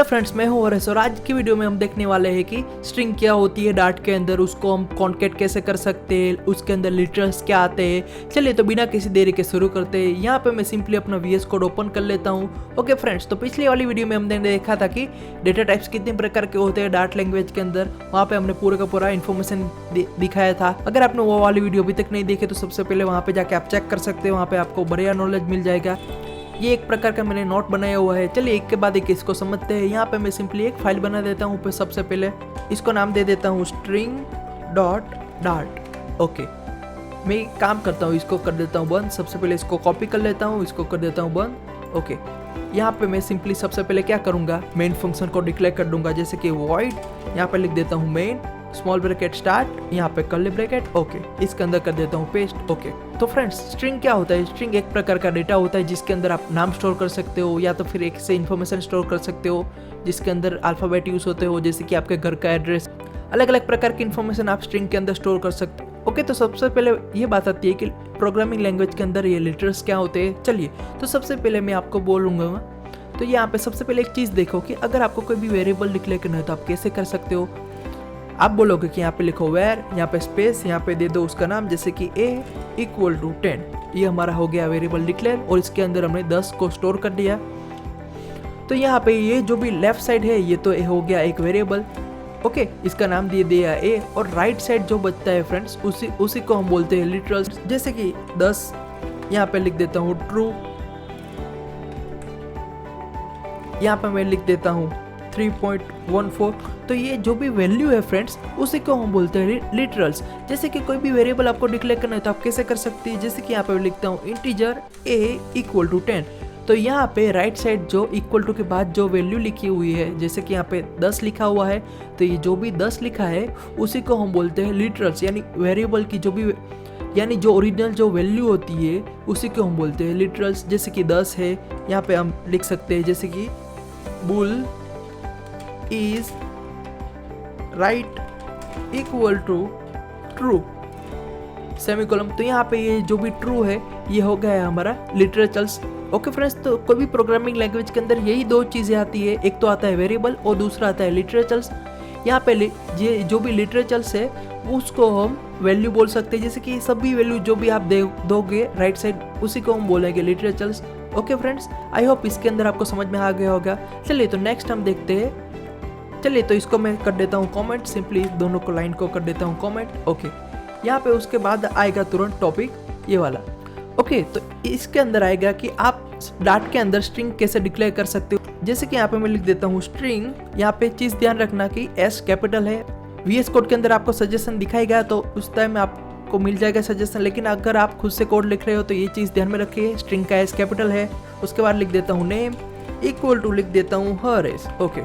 Friends, मैं हूँ हरेश और आज की वीडियो में हम देखने वाले हैं कि स्ट्रिंग क्या होती है डार्ट के अंदर, उसको हम कॉन्केट कैसे कर सकते हैं, उसके अंदर लिटरल्स क्या आते हैं। चलिए तो बिना किसी देरी के शुरू करते हैं। यहाँ पे मैं सिंपली अपना VS कोड ओपन कर लेता हूँ। ओके फ्रेंड्स, तो पिछली वाली वीडियो में हमने देखा था कि डेटा टाइप्स कितने प्रकार के होते हैं डार्ट लैंग्वेज के अंदर। वहाँ पे हमने पूरा का पूरा इन्फॉर्मेशन दिखाया था। अगर आपने वो वाली वीडियो अभी तक नहीं देखी तो सबसे पहले वहाँ पे जाके आप चेक कर सकते हैं। वहाँ पे आपको बढ़िया नॉलेज मिल जाएगा। ये एक प्रकार का मैंने नोट बनाया हुआ है। चलिए एक के बाद एक इसको समझते हैं। यहाँ पे मैं सिंपली एक फाइल बना देता हूँ। पे सबसे पहले इसको नाम दे देता हूँ string.dart। ओके, मैं एक काम करता हूँ, इसको कर देता हूँ बंद। सबसे पहले इसको कॉपी कर लेता हूँ, इसको कर देता हूँ बंद। ओके, यहाँ पे मैं सिंपली सबसे पहले क्या करूँगा, मेन फंक्शन को डिक्लेयर कर दूंगा, जैसे कि void। यहाँ पे लिख देता हूँ मेन स्मॉल ब्रैकेट स्टार्ट, यहाँ पे कर्ली ब्रैकेट। ओके, इसके अंदर कर देता हूँ पेस्ट। ओके, तो फ्रेंड्स स्ट्रिंग क्या होता है? स्ट्रिंग एक प्रकार का डेटा होता है जिसके अंदर आप नाम स्टोर कर सकते हो या तो फिर एक से इन्फॉर्मेशन स्टोर कर सकते हो जिसके अंदर अल्फाबेट यूज होते हो, जैसे कि आपके घर का एड्रेस। अलग अलग प्रकार की इन्फॉर्मेशन आप स्ट्रिंग के अंदर स्टोर कर सकते हो। ओके, तो सबसे पहले ये बात आती है कि प्रोग्रामिंग लैंग्वेज के अंदर ये लिटर्स क्या होते हैं। चलिए, तो सबसे पहले मैं आपको बोलूँगा, तो यहाँ पे सबसे पहले एक चीज़ देखो कि अगर आपको कोई भी वेरिएबल डिक्लेयर करना है तो आप कैसे कर सकते हो। आप बोलोगे कि यहाँ पे लिखो वेर, यहाँ पे स्पेस, यहाँ पे दे दो उसका नाम, जैसे कि a = 10। ये हमारा हो गया वेरिएबल डिक्लेयर और इसके अंदर हमने 10 को स्टोर कर दिया। तो यहाँ पे ये जो भी लेफ्ट साइड है ये तो हो गया एक वेरिएबल। ओके, इसका नाम दे दिया a, और राइट साइड जो बचता है फ्रेंड्स उसी को हम बोलते हैं लिटरल्स, जैसे कि 10। यहाँ पे लिख देता हूँ ट्रू, यहाँ पे मैं लिख देता हूँ 3.14। तो ये जो भी वैल्यू है फ्रेंड्स उसी को हम बोलते हैं लिटरल्स। जैसे कि कोई भी वेरिएबल आपको डिक्लेयर करना है तो आप कैसे कर सकते हैं, जैसे कि यहाँ पे लिखता हूँ इंटीजर a = 10। तो यहाँ पे राइट साइड जो इक्वल टू के बाद जो वैल्यू लिखी हुई है, जैसे कि यहाँ पे 10 लिखा हुआ है, तो ये जो भी 10 लिखा है उसी को हम बोलते हैं लिटरल्स, यानी वेरिएबल की जो भी यानी जो ओरिजिनल जो वैल्यू होती है उसी को हम बोलते हैं लिटरल्स। जैसे कि 10 है, यहाँ पे हम लिख सकते हैं जैसे कि bull is right equal to true semicolon. तो यहाँ पे ये जो भी ट्रू है ये हो गया हमारा लिटरेचर्स। ओके फ्रेंड्स, तो कोई भी प्रोग्रामिंग लैंग्वेज के अंदर यही दो चीज़ें आती है, एक तो आता है वेरिएबल और दूसरा आता है लिटरेचर्स। यहाँ पे ये जो भी लिटरेचर्स है उसको हम वैल्यू बोल सकते हैं, जैसे कि सभी वैल्यू जो भी आप दोगे राइट साइड उसी को हम बोलेंगे literatures. Okay friends, I hope इसके अंदर आपको समझ में आ गया होगा। चलिए तो नेक्स्ट हम देखते हैं। चलिए तो इसको मैं कर देता हूँ कमेंट, सिंपली दोनों को लाइन को कर देता हूँ कमेंट। ओके, यहाँ पे उसके बाद आएगा तुरंत टॉपिक ये वाला। ओके, तो इसके अंदर आएगा कि आप डार्ट के अंदर स्ट्रिंग कैसे डिक्लेयर कर सकते हो। जैसे कि यहाँ पे मैं लिख देता हूँ स्ट्रिंग। यहाँ पे चीज़ ध्यान रखना कि S कैपिटल है। VS कोड के अंदर आपको सजेशन दिखाएगा तो उस टाइम आपको मिल जाएगा सजेशन, लेकिन अगर आप खुद से कोड लिख रहे हो तो ये चीज़ ध्यान में रखिए, स्ट्रिंग का S कैपिटल है। उसके बाद लिख देता हूँ नेम = लिख देता हूँ हरेश। ओके,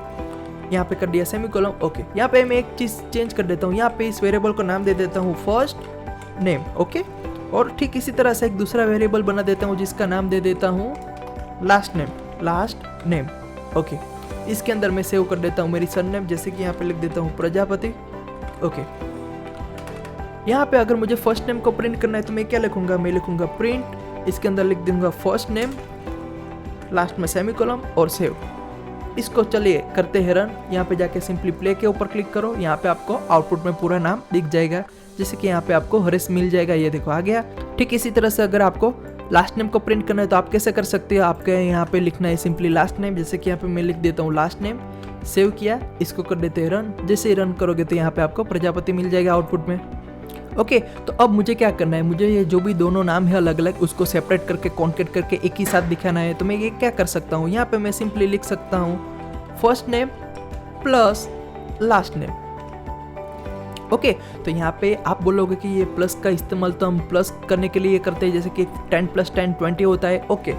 यहाँ पे कर दिया सेमीकोलन। ओके, यहाँ पे मैं एक चीज़ चेंज कर देता हूँ, यहाँ पे इस वेरिएबल को नाम दे देता हूँ फर्स्ट नेम। ओके, और ठीक इसी तरह से एक दूसरा वेरिएबल बना देता हूँ जिसका नाम दे देता हूँ लास्ट नेम। ओके, इसके अंदर मैं सेव कर देता हूँ मेरी सरनेम, जैसे कि यहाँ पे लिख देता हूँ प्रजापति। ओके, यहाँ पे अगर मुझे फर्स्ट नेम को प्रिंट करना है तो मैं क्या लिखूंगा, मैं लिखूंगा प्रिंट, इसके अंदर लिख दूंगा फर्स्ट नेम, लास्ट में सेमीकोलन और सेव। इसको चलिए करते हैं रन। यहाँ पे जाके सिंपली प्ले के ऊपर क्लिक करो, यहाँ पे आपको आउटपुट में पूरा नाम दिख जाएगा, जैसे कि यहाँ पे आपको हरेश मिल जाएगा। ये देखो आ गया। ठीक इसी तरह से अगर आपको लास्ट नेम को प्रिंट करना है तो आप कैसे कर सकते हो, आपके यहाँ पे लिखना है सिंपली लास्ट नेम, जैसे कि यहाँ पे मैं लिख देता हूँ लास्ट नेम, सेव किया, इसको कर देते हैं रन। जैसे ही रन करोगे तो यहाँ पे आपको प्रजापति मिल जाएगा आउटपुट में। ओके, तो अब मुझे क्या करना है, मुझे ये जो भी दोनों नाम है अलग अलग उसको सेपरेट करके कॉन्केट करके एक ही साथ दिखाना है। तो मैं ये क्या कर सकता हूँ, यहाँ पे मैं सिंपली लिख सकता हूँ first name plus last name. Okay, तो यहाँ पे आप बोलोगे कि ये प्लस का इस्तेमाल तो हम प्लस करने के लिए करते हैं, जैसे कि 10 + 10 20 होता है। ओके,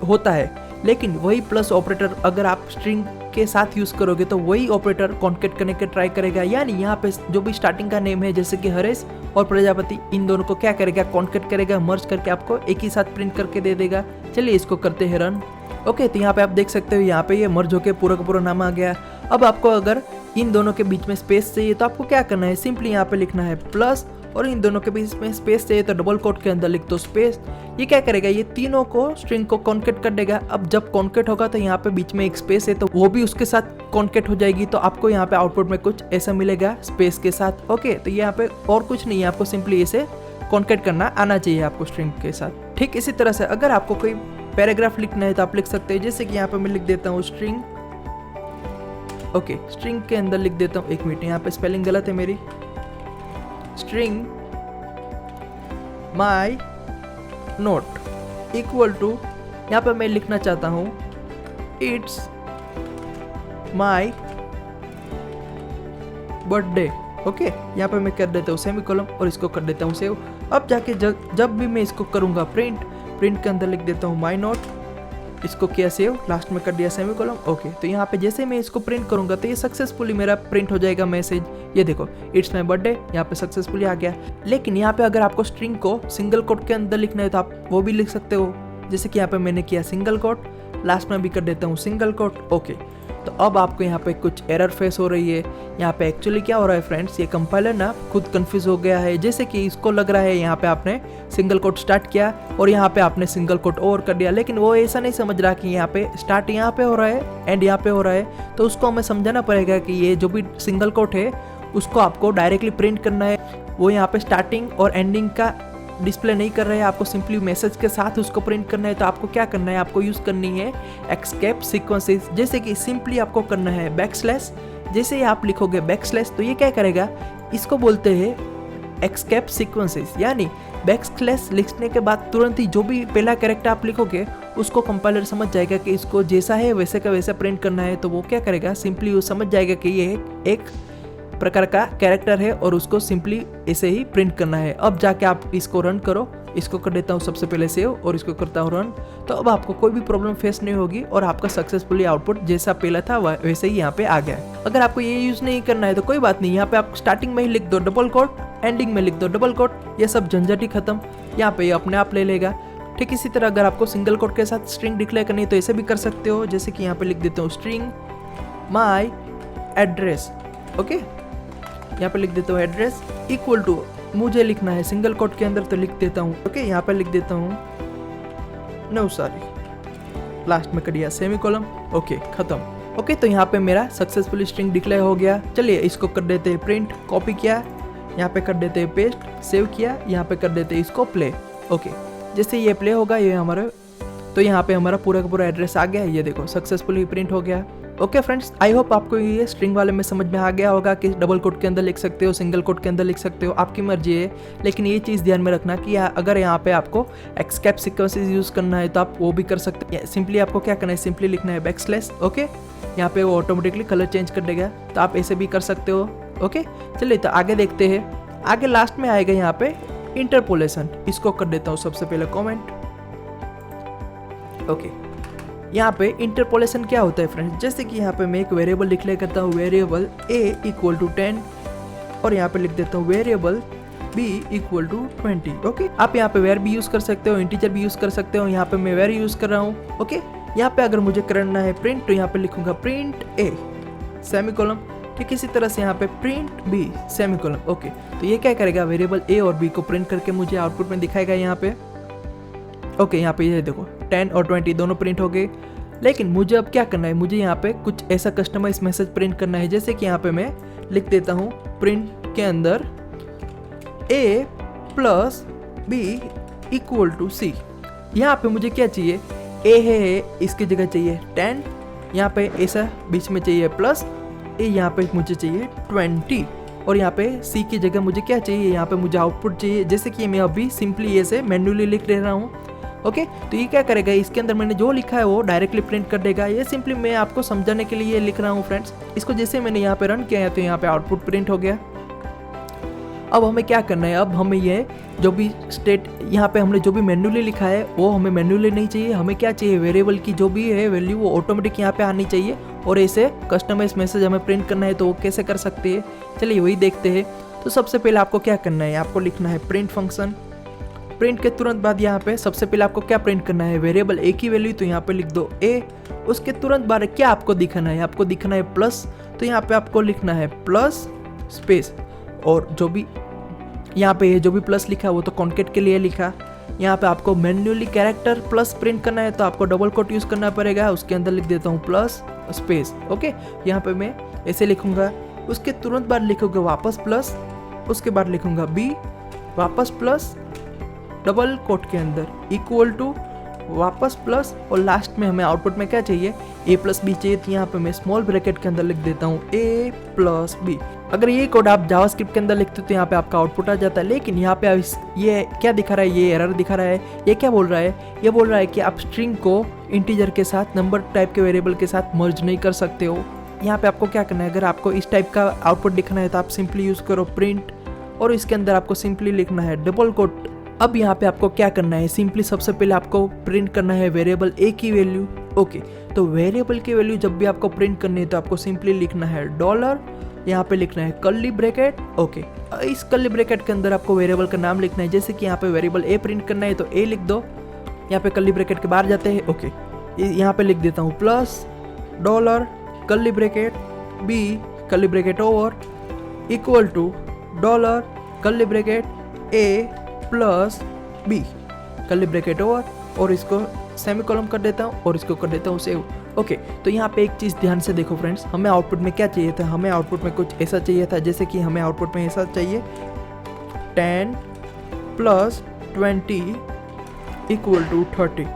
होता है, लेकिन वही प्लस ऑपरेटर अगर आप स्ट्रिंग के साथ यूज करोगे तो वही ऑपरेटर कॉन्केट करने के ट्राई करेगा, यानी यहाँ पे जो भी स्टार्टिंग का नेम है जैसे कि हरेश और प्रजापति, इन दोनों को क्या करेगा, कॉन्केट करेगा, मर्ज करके आपको एक ही साथ प्रिंट करके दे देगा। चलिए इसको करते हैं रन। ओके, तो यहाँ पे आप देख सकते हो यहाँ पे ये मर्ज होके पूरा का पूरा नाम आ गया। अब आपको अगर इन दोनों के बीच में स्पेस चाहिए तो आपको क्या करना है, सिंपली यहाँ पे लिखना है प्लस और इन दोनों के बीच में स्पेस चाहिए तो डबल कोट के अंदर लिख दो स्पेस। ये क्या करेगा, ये तीनों को स्ट्रिंग को कॉन्केट कर देगा। अब जब कॉन्केट होगा तो यहाँ पे बीच में एक स्पेस है तो वो भी उसके साथ कॉन्केट हो जाएगी, तो आपको यहाँ पे आउटपुट में कुछ ऐसा मिलेगा स्पेस के साथ। ओके, तो यहाँ पे और कुछ नहीं है, आपको सिंपली इसे कॉन्केट करना आना चाहिए आपको स्ट्रिंग के साथ। ठीक इसी तरह से अगर आपको कोई पैराग्राफ लिखना है तो आप लिख सकते हैं, जैसे कि यहाँ पे मैं लिख देता हूँ स्ट्रिंग। ओके, स्ट्रिंग के अंदर लिख देता हूँ, एक मिनट यहाँ पे स्पेलिंग गलत है मेरी। String my not equal to, यहाँ पे मैं लिखना चाहता हूँ इट्स माई बर्थडे। ओके, यहाँ पे मैं कर देता हूँ सेमीकोलन और इसको कर देता हूँ सेव। अब जाके जब भी मैं इसको करूँगा प्रिंट के अंदर लिख देता हूँ माई नोट, इसको किया सेव, लास्ट में कर दिया सेमीकोलन। ओके, तो यहाँ पे जैसे मैं इसको प्रिंट करूंगा तो ये सक्सेसफुली मेरा प्रिंट हो जाएगा मैसेज। ये देखो इट्स माई बर्थडे, यहाँ पे सक्सेसफुली आ गया। लेकिन यहाँ पे अगर आपको स्ट्रिंग को सिंगल कोट के अंदर लिखना है तो आप वो भी लिख सकते हो, जैसे कि यहाँ पे मैंने किया सिंगल कोट, लास्ट में भी कर देता हूँ सिंगल कोट। ओके, तो अब आपको यहाँ पे कुछ एरर फेस हो रही है। यहाँ पे एक्चुअली क्या हो रहा है फ्रेंड्स, ये कंपाइलर ना खुद कंफ्यूज हो गया है। जैसे कि इसको लग रहा है यहाँ पे आपने सिंगल कोट स्टार्ट किया और यहाँ पे आपने सिंगल कोट ओवर कर दिया, लेकिन वो ऐसा नहीं समझ रहा कि यहाँ पे स्टार्ट यहाँ पे हो रहा है एंड यहाँ पे हो रहा है। तो उसको हमें समझाना पड़ेगा कि ये जो भी सिंगल कोट है उसको आपको डायरेक्टली प्रिंट करना है। वो यहाँ पे स्टार्टिंग और एंडिंग का डिस्प्ले नहीं कर रहे हैं, आपको सिंपली मैसेज के साथ उसको प्रिंट करना है। तो आपको क्या करना है, आपको यूज करनी है एस्केप सीक्वेंसेस। जैसे कि सिंपली आपको करना है बैकस्लैश। जैसे ही आप लिखोगे बैकस्लैश तो ये क्या करेगा, इसको बोलते हैं एस्केप सीक्वेंसेस। यानी बैकस्लैश लिखने के बाद तुरंत ही जो भी पहला कैरेक्टर आप लिखोगे उसको कंपाइलर समझ जाएगा कि इसको जैसा है वैसे का वैसा प्रिंट करना है। तो वो क्या करेगा, सिंपली वो समझ जाएगा कि ये एक प्रकार का कैरेक्टर है और उसको सिंपली ऐसे ही प्रिंट करना है। अब जाके आप इसको रन करो, इसको कर देता हूँ सबसे पहले सेव और इसको करता हूँ रन। तो अब आपको कोई भी प्रॉब्लम फेस नहीं होगी और आपका सक्सेसफुली आउटपुट जैसा पहला था वैसे ही यहाँ पे आ गया। अगर आपको ये यूज नहीं करना है तो कोई बात नहीं, यहाँ पे आप स्टार्टिंग में ही लिख दो डबल कोट, एंडिंग में लिख दो डबल कोट, ये सब झंझट ही खत्म, यहाँ पे ये अपने आप ले लेगा। ठीक इसी तरह अगर आपको सिंगल कोट के साथ स्ट्रिंग डिक्लेयर करनी है तो ऐसे भी कर सकते हो, जैसे कि यहाँ पे लिख देता हूँ स्ट्रिंग माई एड्रेस। ओके, यहाँ पे लिख देता हूँ एड्रेस इक्वल टू, मुझे लिखना है सिंगल कोट के अंदर तो लिख देता हूँ। ओके, यहाँ पे लिख देता हूँ नवसारी, लास्ट में कर दिया सेमीकोलन। ओके, खत्म। ओके, तो यहाँ पे मेरा सक्सेसफुली स्ट्रिंग डिक्लेयर हो गया। चलिए इसको कर देते हैं प्रिंट, कॉपी किया, यहाँ पे कर देते हैं पेस्ट, सेव किया, यहाँ पे कर देते हैं इसको प्ले। ओके, जैसे ये प्ले होगा ये हमारे, तो यहाँ पे हमारा पूरा का पूरा एड्रेस आ गया। ये देखो सक्सेसफुली प्रिंट हो गया। ओके फ्रेंड्स, आई होप आपको ये स्ट्रिंग वाले में समझ में आ गया होगा कि डबल कोट के अंदर लिख सकते हो, सिंगल कोट के अंदर लिख सकते हो, आपकी मर्जी है। लेकिन ये चीज़ ध्यान में रखना कि अगर यहाँ पे आपको एस्केप सीक्वेंसेस यूज़ करना है तो आप वो भी कर सकते हैं। सिंपली आपको क्या करना है, सिंपली लिखना है बैकस्लैश। ओके, यहाँ पे वो ऑटोमेटिकली कलर चेंज कर देगा, तो आप ऐसे भी कर सकते हो। ओके, चलिए तो आगे देखते हैं। आगे लास्ट में आएगा यहाँ पे इंटरपोलेशन, इसको कर देता हूँ सबसे पहले कॉमेंट। ओके, यहाँ पे इंटरपोलेशन क्या होता है फ्रेंड्स, जैसे कि यहाँ पे मैं एक वेरिएबल डिक्लेयर करता हूँ, वेरिएबल a इक्वल टू 10 और यहाँ पे लिख देता हूँ variable b equal to 20। Okay, आप यहाँ पे वेर भी यूज कर सकते हो, इंटीजर भी यूज कर सकते हो। यहाँ पे मैं वेर यूज कर रहा हूँ। ओके, यहाँ पे अगर मुझे करना है प्रिंट तो यहाँ पे लिखूंगा प्रिंट a सेमीकोलन। ठीक इसी तरह से यहाँ पे प्रिंट b सेमीकोलन। ओके, तो ये क्या करेगा, वेरिएबल a और b को प्रिंट करके मुझे आउटपुट में दिखाएगा यहाँ पे। ओके, यहाँ पे ये देखो 10 और 20 दोनों प्रिंट हो गए। लेकिन मुझे अब क्या करना है, मुझे यहाँ पे कुछ ऐसा कस्टमाइज मैसेज प्रिंट करना है, जैसे कि यहाँ पे मैं लिख देता हूँ प्रिंट के अंदर a plus b equal to c। यहाँ पे मुझे क्या चाहिए, a है, इसकी जगह चाहिए 10, यहाँ पे ऐसा बीच में चाहिए प्लस a, यहाँ पे मुझे चाहिए 20 और यहाँ पे c की जगह मुझे क्या चाहिए, यहाँ पे मुझे आउटपुट चाहिए, जैसे कि मैं अभी सिंपली ऐसे मैन्युअली लिख रहा हूँ। ओके, तो ये क्या करेगा, इसके अंदर मैंने जो लिखा है वो डायरेक्टली प्रिंट कर देगा। ये सिंपली मैं आपको समझाने के लिए लिख रहा हूँ फ्रेंड्स। इसको जैसे मैंने यहाँ पे रन किया है तो यहाँ पे आउटपुट प्रिंट हो गया। अब हमें क्या करना है, अब हमें ये जो भी स्टेट यहाँ पे हमने जो भी मैन्युअली लिखा है वो हमें मैन्युअली नहीं चाहिए। हमें क्या चाहिए, वेरिएबल की जो भी है वैल्यू वो ऑटोमेटिक यहाँ पे आनी चाहिए और ऐसे कस्टमाइज मैसेज हमें प्रिंट करना है तो वो कैसे कर सकते हैं, चलिए वही देखते हैं। तो सबसे पहले आपको क्या करना है, आपको लिखना है प्रिंट फंक्शन। प्रिंट के तुरंत बाद यहाँ पे सबसे पहले आपको क्या प्रिंट करना है, वेरिएबल a की वैल्यू, तो यहाँ पे लिख दो a। उसके तुरंत बाद क्या आपको दिखाना है, आपको दिखाना है प्लस, तो यहाँ पे आपको लिखना है प्लस स्पेस और जो भी यहाँ पे ये जो भी प्लस लिखा है वो तो कॉन्केट के लिए लिखा। यहाँ पे आपको मैन्युअली कैरेक्टर प्लस प्रिंट करना है तो आपको डबल कोट यूज़ करना पड़ेगा। उसके अंदर लिख देता हूँ प्लस स्पेस। ओके, यहाँ पे मैं ऐसे लिखूँगा, उसके तुरंत बाद लिखूँगा वापस प्लस, उसके बाद लिखूँगा बी, वापस प्लस, डबल कोट के अंदर इक्वल टू, वापस प्लस, और लास्ट में हमें आउटपुट में क्या चाहिए, ए प्लस बी चाहिए। तो यहाँ पे मैं स्मॉल ब्रैकेट के अंदर लिख देता हूँ ए प्लस बी। अगर ये कोड आप जावास्क्रिप्ट के अंदर लिखते हो तो यहाँ पे आपका आउटपुट आ जाता है। लेकिन यहाँ पे ये क्या दिखा रहा है, ये एरर दिखा रहा है। ये क्या बोल रहा है, ये बोल रहा है कि आप स्ट्रिंग को इंटीजर के साथ, नंबर टाइप के वेरिएबल के साथ मर्ज नहीं कर सकते हो। यहाँ पे आपको क्या करना है, अगर आपको इस टाइप का आउटपुट दिखना है तो आप सिंपली यूज़ करो प्रिंट, और इसके अंदर आपको सिंपली लिखना है डबल कोट। अब यहाँ पे आपको क्या करना है, सिंपली सबसे पहले आपको प्रिंट करना है वेरिएबल ए की वैल्यू। ओके, तो वेरिएबल की वैल्यू जब भी आपको प्रिंट करनी है तो आपको सिंपली लिखना है डॉलर, यहाँ पे लिखना है कर्ली ब्रैकेट। ओके, इस कर्ली ब्रैकेट के अंदर आपको वेरिएबल का नाम लिखना है। जैसे कि यहाँ पे वेरिएबल ए प्रिंट करना है तो ए लिख दो, यहाँ पे कर्ली ब्रैकेट के बाहर जाते हैं। ओके, यहाँ पे लिख देता हूँ plus dollar curly bracket b curly bracket over equal to dollar curly bracket a plus b curly bracket over, और इसको सेमीकोलन कर देता हूँ और इसको कर देता हूँ सेव। ओके, तो यहाँ पे एक चीज़ ध्यान से देखो फ्रेंड्स, हमें आउटपुट में क्या चाहिए था, हमें आउटपुट में कुछ ऐसा चाहिए था। जैसे कि हमें आउटपुट में ऐसा चाहिए 10 + 20 इक्वल टू 30,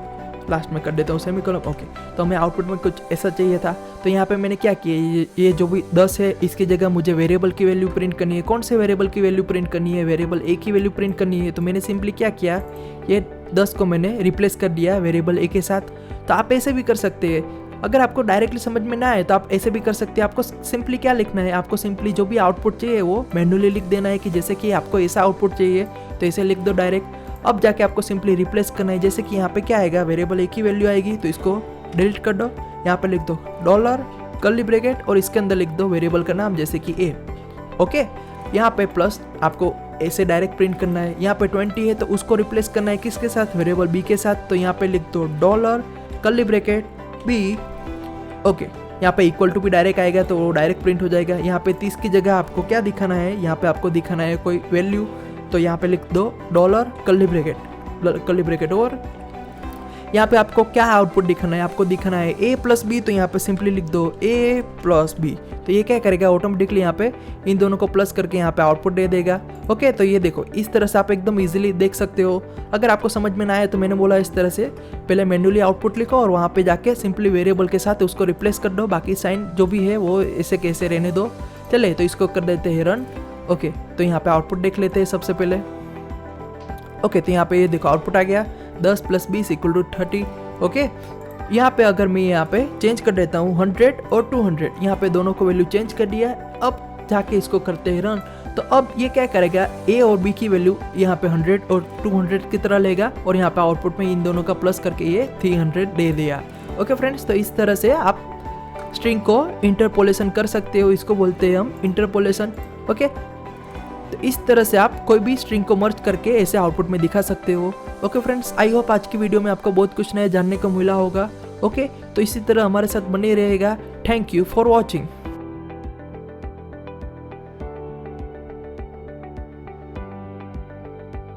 लास्ट में कर देता हूँ सेमीकोलन। ओके, तो हमें आउटपुट में कुछ ऐसा चाहिए था। तो यहाँ पे मैंने क्या किया, ये जो भी 10 है इसकी जगह मुझे वेरिएबल की वैल्यू प्रिंट करनी है। कौन से वेरिएबल की वैल्यू प्रिंट करनी है, वेरिएबल ए की वैल्यू प्रिंट करनी है। तो मैंने सिंपली क्या किया, ये 10 को मैंने रिप्लेस कर दिया वेरिएबल ए के साथ। तो आप ऐसे भी कर सकते हैं, अगर आपको डायरेक्टली समझ में ना आए तो आप ऐसे भी कर सकते हैं। आपको सिंपली क्या लिखना है, आपको सिंपली जो भी आउटपुट चाहिए वो मैन्युअली लिख देना है कि जैसे कि आपको ऐसा आउटपुट चाहिए तो ऐसे लिख दो डायरेक्ट। अब जाके आपको सिंपली रिप्लेस करना है। जैसे कि यहाँ पे क्या आएगा, वेरिएबल ए की वैल्यू आएगी तो इसको डिलीट कर दो, यहाँ पे लिख दो डॉलर कर्ली ब्रैकेट और इसके अंदर लिख दो वेरिएबल का नाम जैसे कि ए। ओके, यहाँ पे प्लस आपको ऐसे डायरेक्ट प्रिंट करना है। यहाँ पे 20 है तो उसको रिप्लेस करना है किसके साथ, वेरिएबल बी के साथ। तो यहाँ पे लिख दो dollar curly bracket b. Okay, यहाँ पे इक्वल टू भी डायरेक्ट आएगा तो वो डायरेक्ट प्रिंट हो जाएगा। यहाँ पे 30 की जगह आपको क्या दिखाना है, यहाँ पे आपको दिखाना है कोई वैल्यू, तो यहाँ पे लिख दो डॉलर कर्ली ब्रैकेट और यहाँ पे आपको क्या आउटपुट दिखाना है, आपको दिखाना है ए प्लस बी। तो यहाँ पे सिंपली लिख दो ए प्लस बी। तो ये क्या करेगा, ऑटोमेटिकली यहाँ पे इन दोनों को प्लस करके यहाँ पे आउटपुट दे देगा। ओके, तो ये देखो इस तरह से आप एकदम इजीली देख सकते हो। अगर आपको समझ में ना आए तो मैंने बोला इस तरह से पहले मैन्युअली आउटपुट लिखो और वहाँ पे जाके सिंपली वेरिएबल के साथ उसको रिप्लेस कर दो, बाकी साइन जो भी है वो ऐसे कैसे रहने दो। चले, तो इसको कर देते हैं रन। ओके, तो यहाँ पे आउटपुट देख लेते हैं सबसे पहले। ओके, तो यहाँ पे ये देखो आउटपुट आ गया 10 + 20 = 30। ओके, यहाँ पे अगर मैं यहाँ पे चेंज कर देता हूँ 100 और 200, यहाँ पे दोनों को वैल्यू चेंज कर दिया। अब जाके इसको करते हैं रन। तो अब ये क्या करेगा, ए और बी की वैल्यू यहाँ पे 100 और 200 की तरह लेगा और यहाँ पे आउटपुट में इन दोनों का प्लस करके ये 300 दे दिया। ओके फ्रेंड्स, तो इस तरह से आप स्ट्रिंग को इंटरपोलेशन कर सकते हो, इसको बोलते हैं हम इंटरपोलेशन। ओके, तो इस तरह से आप कोई भी स्ट्रिंग को मर्ज करके ऐसे आउटपुट में दिखा सकते हो। ओके फ्रेंड्स, आई होप आज की वीडियो में आपको बहुत कुछ नया जानने को मिला होगा। ओके, तो इसी तरह हमारे साथ बने रहेगा। Thank you for watching.